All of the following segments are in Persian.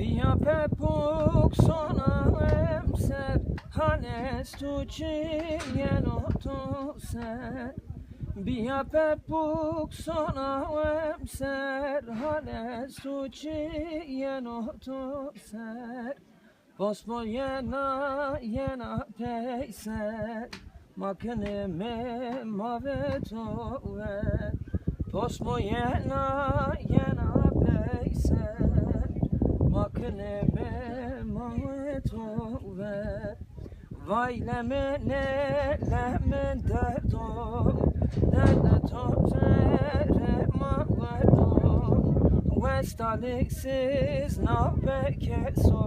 بیا پپوک سانم سر هنست تو چینو تو سر بیا پپوک سانم سر هنست تو چینو تو سر باس با یه نا پیسر مکنه me mavetove posmojena jena pejse makne me mavetove vajleme ne lemen derdo derde to zere mavedo westaliksiz na pekeso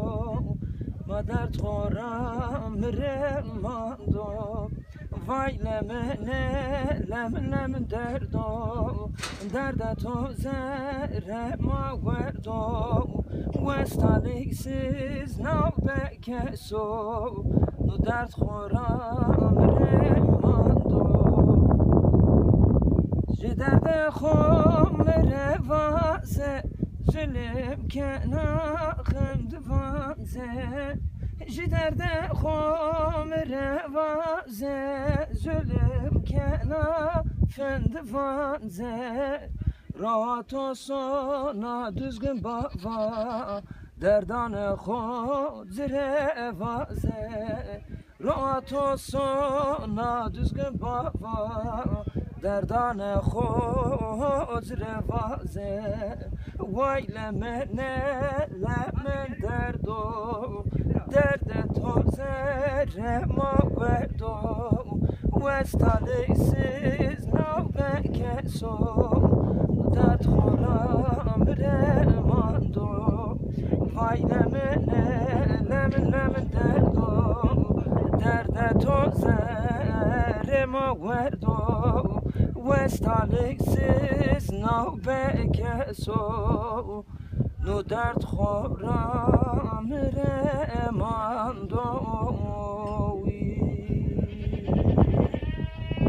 ma dert khoram remando وای لم دردو درد تو زره ما وردو وستالیکسیز نو بکسو نو درد خورم رماندو جه درد خم روازه ظلم کنا خند وازه جی درد خم روازه ظلم کنا فند وانزه راحت و سانا düzgün baba derdane خود زره وازه راحت و سانا düzgün baba derdane خود زره وازه وای لمن دردو درد تو زره ما وردو وستالیسیز نو بکسو درد خورم رماندو وای لمن دردو درد تو زره ما وردو وستالیسیز نو بکسو نو درد خورم رماندو